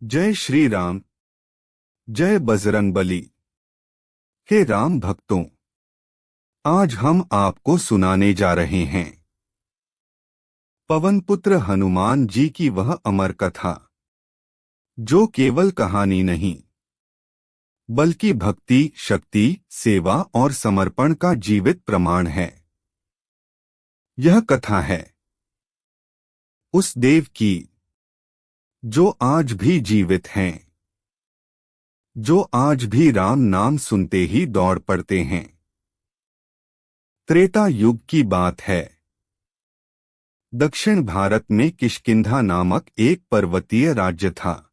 जय श्री राम। जय बजरंगबली। हे राम भक्तों, आज हम आपको सुनाने जा रहे हैं पवन पुत्र हनुमान जी की वह अमर कथा जो केवल कहानी नहीं बल्कि भक्ति, शक्ति, सेवा और समर्पण का जीवित प्रमाण है। यह कथा है उस देव की जो आज भी जीवित हैं, जो आज भी राम नाम सुनते ही दौड़ पड़ते हैं। त्रेता युग की बात है। दक्षिण भारत में किष्किंधा नामक एक पर्वतीय राज्य था।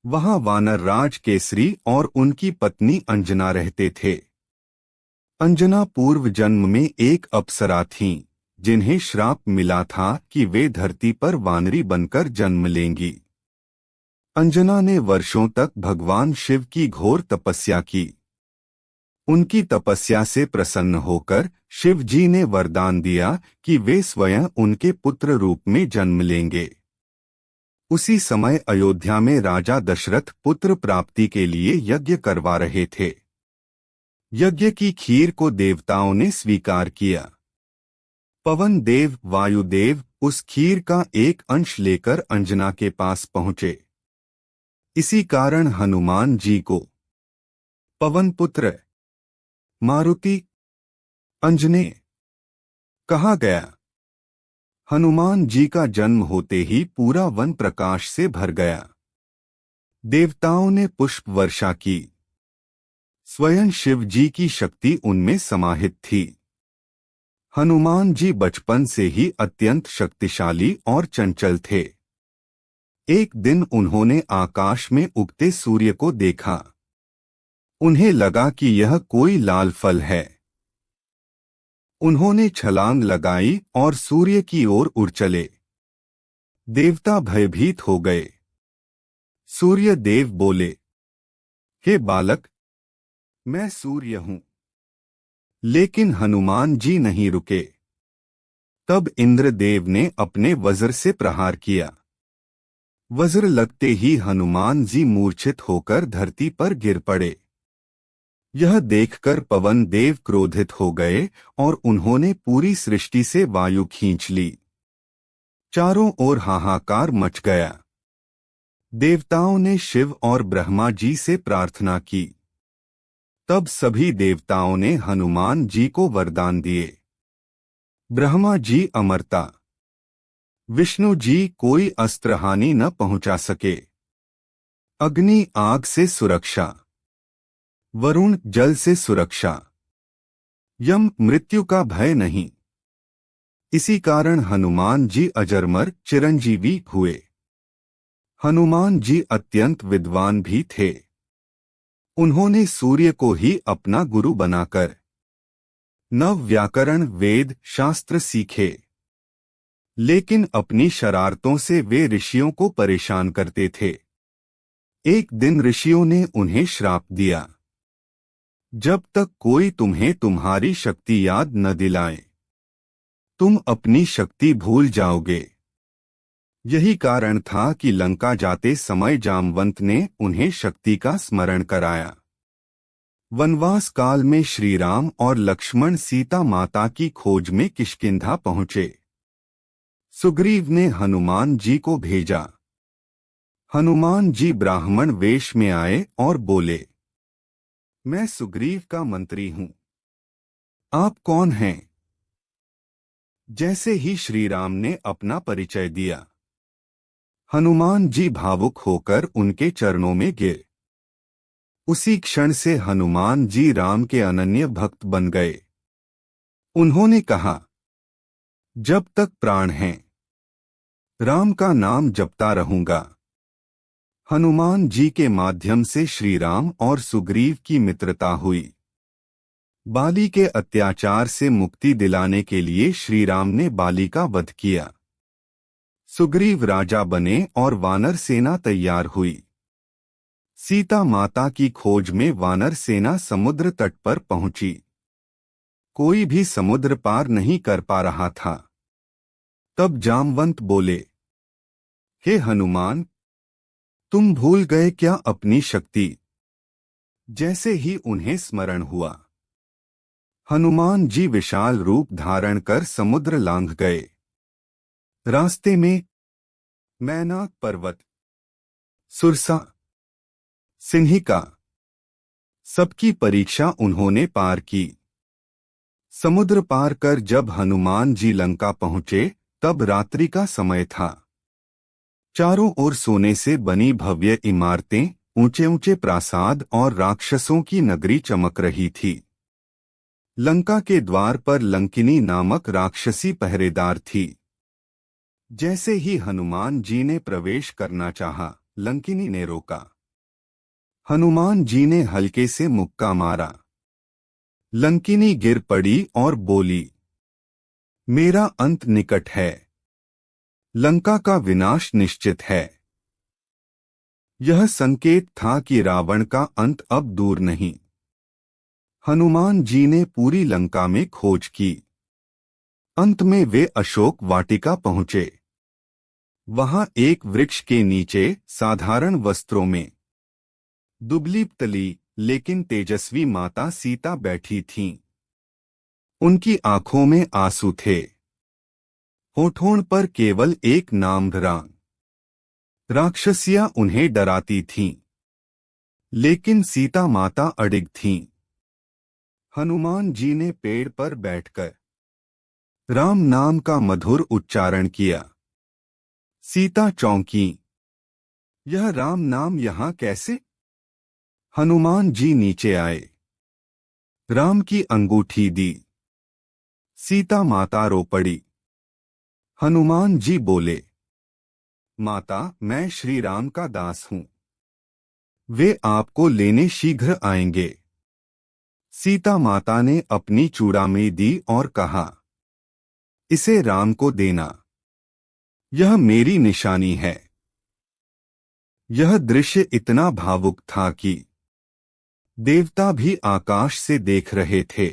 वहां वानर राज केसरी और उनकी पत्नी अंजना रहते थे। अंजना पूर्व जन्म में एक अप्सरा थीं, जिन्हें श्राप मिला था कि वे धरती पर वानरी बनकर जन्म लेंगी। अंजना ने वर्षों तक भगवान शिव की घोर तपस्या की। उनकी तपस्या से प्रसन्न होकर शिव जी ने वरदान दिया कि वे स्वयं उनके पुत्र रूप में जन्म लेंगे। उसी समय अयोध्या में राजा दशरथ पुत्र प्राप्ति के लिए यज्ञ करवा रहे थे। यज्ञ की खीर को देवताओं ने स्वीकार किया। पवन देव, वायुदेव उस खीर का एक अंश लेकर अंजना के पास पहुंचे। इसी कारण हनुमान जी को पवन पुत्र, मारुति, अंजने कहा गया। हनुमान जी का जन्म होते ही पूरा वन प्रकाश से भर गया। देवताओं ने पुष्प वर्षा की। स्वयं शिव जी की शक्ति उनमें समाहित थी। हनुमान जी बचपन से ही अत्यंत शक्तिशाली और चंचल थे। एक दिन उन्होंने आकाश में उगते सूर्य को देखा। उन्हें लगा कि यह कोई लाल फल है। उन्होंने छलांग लगाई और सूर्य की ओर उड़ चले। देवता भयभीत हो गए। सूर्य देव बोले, हे बालक, मैं सूर्य हूं। लेकिन हनुमान जी नहीं रुके। तब इंद्रदेव ने अपने वज्र से प्रहार किया। वज्र लगते ही हनुमान जी मूर्छित होकर धरती पर गिर पड़े। यह देखकर पवन देव क्रोधित हो गए और उन्होंने पूरी सृष्टि से वायु खींच ली। चारों ओर हाहाकार मच गया। देवताओं ने शिव और ब्रह्मा जी से प्रार्थना की। तब सभी देवताओं ने हनुमान जी को वरदान दिए। ब्रह्मा जी अमरता, विष्णु जी कोई अस्त्र हानि न पहुंचा सके, अग्नि आग से सुरक्षा, वरुण जल से सुरक्षा, यम मृत्यु का भय नहीं। इसी कारण हनुमान जी अजरमर चिरंजीवी हुए। हनुमान जी अत्यंत विद्वान भी थे। उन्होंने सूर्य को ही अपना गुरु बनाकर नव व्याकरण, वेद, शास्त्र सीखे। लेकिन अपनी शरारतों से वे ऋषियों को परेशान करते थे। एक दिन ऋषियों ने उन्हें श्राप दिया, जब तक कोई तुम्हें तुम्हारी शक्ति याद न दिलाए, तुम अपनी शक्ति भूल जाओगे। यही कारण था कि लंका जाते समय जामवंत ने उन्हें शक्ति का स्मरण कराया। वनवास काल में श्री राम और लक्ष्मण सीता माता की खोज में किष्किंधा पहुंचे। सुग्रीव ने हनुमान जी को भेजा। हनुमान जी ब्राह्मण वेश में आए और बोले, मैं सुग्रीव का मंत्री हूं। आप कौन हैं? जैसे ही श्री राम ने अपना परिचय दिया, हनुमान जी भावुक होकर उनके चरणों में गिरे। उसी क्षण से हनुमान जी राम के अनन्य भक्त बन गए। उन्होंने कहा, जब तक प्राण हैं, राम का नाम जपता रहूंगा। हनुमान जी के माध्यम से श्री राम और सुग्रीव की मित्रता हुई। बाली के अत्याचार से मुक्ति दिलाने के लिए श्री राम ने बाली का वध किया। सुग्रीव राजा बने और वानर सेना तैयार हुई। सीता माता की खोज में वानर सेना समुद्र तट पर पहुंची। कोई भी समुद्र पार नहीं कर पा रहा था। तब जामवंत बोले, हे हनुमान, तुम भूल गए क्या अपनी शक्ति? जैसे ही उन्हें स्मरण हुआ, हनुमान जी विशाल रूप धारण कर समुद्र लांघ गए। रास्ते में मैनाक पर्वत, सुरसा, सिंहिका, सबकी परीक्षा उन्होंने पार की। समुद्र पार कर जब हनुमान जी लंका पहुंचे, तब रात्रि का समय था। चारों ओर सोने से बनी भव्य इमारतें, ऊंचे ऊंचे प्रासाद और राक्षसों की नगरी चमक रही थी। लंका के द्वार पर लंकिनी नामक राक्षसी पहरेदार थी। जैसे ही हनुमान जी ने प्रवेश करना चाहा, लंकिनी ने रोका। हनुमान जी ने हल्के से मुक्का मारा। लंकिनी गिर पड़ी और बोली, मेरा अंत निकट है। लंका का विनाश निश्चित है। यह संकेत था कि रावण का अंत अब दूर नहीं। हनुमान जी ने पूरी लंका में खोज की। अंत में वे अशोक वाटिका पहुंचे। वहां एक वृक्ष के नीचे साधारण वस्त्रों में दुबली पतली लेकिन तेजस्वी माता सीता बैठी थीं। उनकी आंखों में आंसू थे। होठों पर केवल एक नाम धरा। राक्षसियां उन्हें डराती थीं, लेकिन सीता माता अडिग थीं। हनुमान जी ने पेड़ पर बैठकर राम नाम का मधुर उच्चारण किया। सीता चौंकी, यह राम नाम यहाँ कैसे? हनुमान जी नीचे आए, राम की अंगूठी दी। सीता माता रो पड़ी। हनुमान जी बोले, माता, मैं श्री राम का दास हूं। वे आपको लेने शीघ्र आएंगे। सीता माता ने अपनी चूड़ामी दी और कहा, इसे राम को देना। यह मेरी निशानी है। यह दृश्य इतना भावुक था कि देवता भी आकाश से देख रहे थे।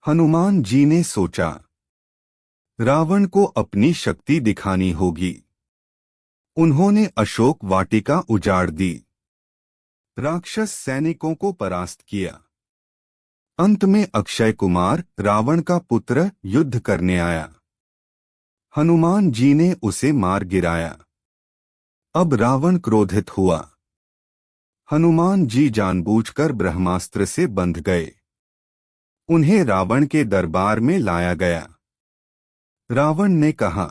हनुमान जी ने सोचा, रावण को अपनी शक्ति दिखानी होगी। उन्होंने अशोक वाटिका उजाड़ दी, राक्षस सैनिकों को परास्त किया। अंत में अक्षय कुमार, रावण का पुत्र, युद्ध करने आया। हनुमान जी ने उसे मार गिराया। अब रावण क्रोधित हुआ। हनुमान जी जानबूझकर ब्रह्मास्त्र से बंध गए। उन्हें रावण के दरबार में लाया गया। रावण ने कहा,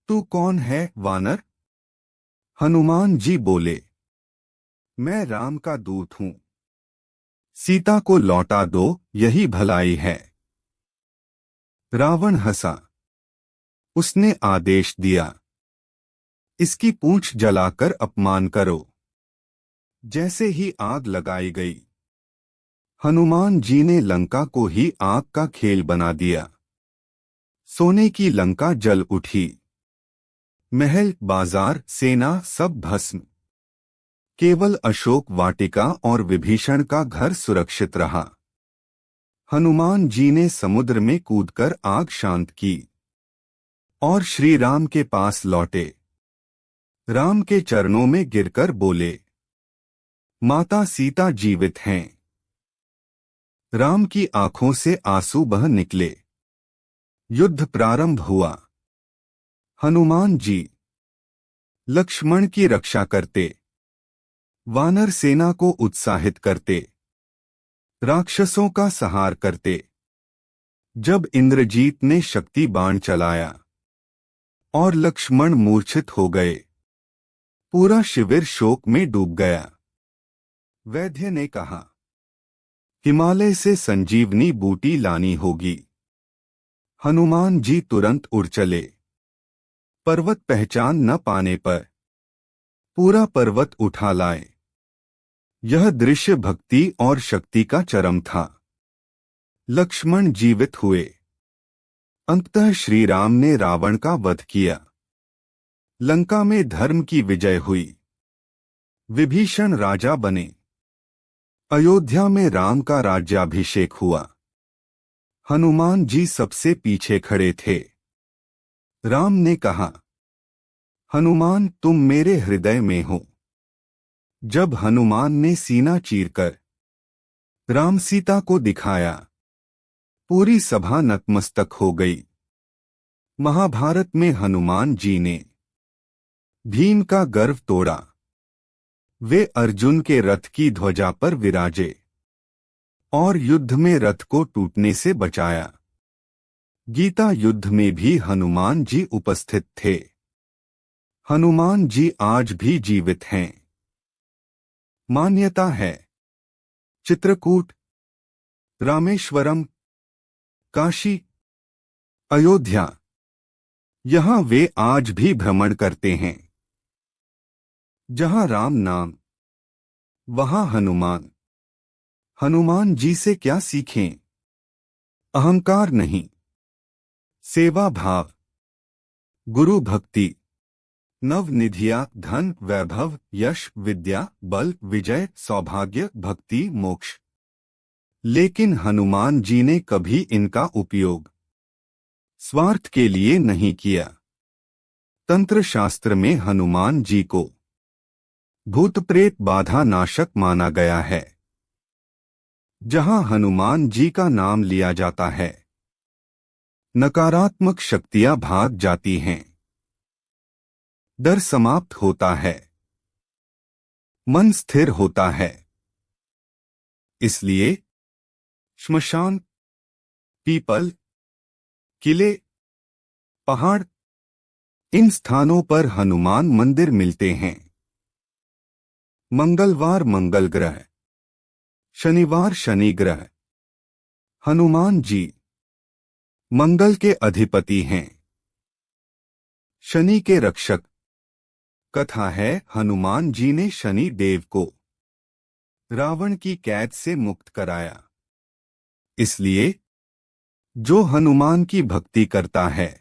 तू कौन है, वानर? हनुमान जी बोले, मैं राम का दूत हूं। सीता को लौटा दो, यही भलाई है। रावण हंसा। उसने आदेश दिया, इसकी पूंछ जलाकर अपमान करो। जैसे ही आग लगाई गई, हनुमान जी ने लंका को ही आग का खेल बना दिया। सोने की लंका जल उठी। महल, बाजार, सेना सब भस्म। केवल अशोक वाटिका और विभीषण का घर सुरक्षित रहा। हनुमान जी ने समुद्र में कूदकर आग शांत की और श्री राम के पास लौटे। राम के चरणों में गिरकर बोले, माता सीता जीवित हैं। राम की आंखों से आंसू बह निकले। युद्ध प्रारंभ हुआ। हनुमान जी लक्ष्मण की रक्षा करते, वानर सेना को उत्साहित करते, राक्षसों का संहार करते। जब इंद्रजीत ने शक्ति बाण चलाया और लक्ष्मण मूर्छित हो गए, पूरा शिविर शोक में डूब गया। वैद्य ने कहा, हिमालय से संजीवनी बूटी लानी होगी। हनुमान जी तुरंत उड़ चले। पर्वत पहचान न पाने पर पूरा पर्वत उठा लाए। यह दृश्य भक्ति और शक्ति का चरम था। लक्ष्मण जीवित हुए। अंततः श्री राम ने रावण का वध किया। लंका में धर्म की विजय हुई। विभीषण राजा बने। अयोध्या में राम का राज्याभिषेक हुआ। हनुमान जी सबसे पीछे खड़े थे। राम ने कहा, हनुमान तुम मेरे हृदय में हो। जब हनुमान ने सीना चीरकर राम सीता को दिखाया, पूरी सभा नतमस्तक हो गई। महाभारत में हनुमान जी ने भीम का गर्व तोड़ा। वे अर्जुन के रथ की ध्वजा पर विराजे और युद्ध में रथ को टूटने से बचाया। गीता युद्ध में भी हनुमान जी उपस्थित थे। हनुमान जी आज भी जीवित हैं। मान्यता है चित्रकूट, रामेश्वरम, काशी, अयोध्या, यहां वे आज भी भ्रमण करते हैं। जहां राम नाम, वहां हनुमान। हनुमान जी से क्या सीखें? अहंकार नहीं, सेवा भाव, गुरु भक्ति, नवनिधिया, धन, वैभव, यश, विद्या, बल, विजय, सौभाग्य, भक्ति, मोक्ष। लेकिन हनुमान जी ने कभी इनका उपयोग स्वार्थ के लिए नहीं किया। तंत्र शास्त्र में हनुमान जी को भूत प्रेत बाधा नाशक माना गया है। जहां हनुमान जी का नाम लिया जाता है, नकारात्मक शक्तियां भाग जाती हैं, डर समाप्त होता है, मन स्थिर होता है। इसलिए श्मशान, पीपल, किले, पहाड़, इन स्थानों पर हनुमान मंदिर मिलते हैं। मंगलवार मंगल ग्रह, शनिवार शनि ग्रह। हनुमान जी मंगल के अधिपति हैं, शनि के रक्षक। कथा है हनुमान जी ने शनि देव को रावण की कैद से मुक्त कराया। इसलिए जो हनुमान की भक्ति करता है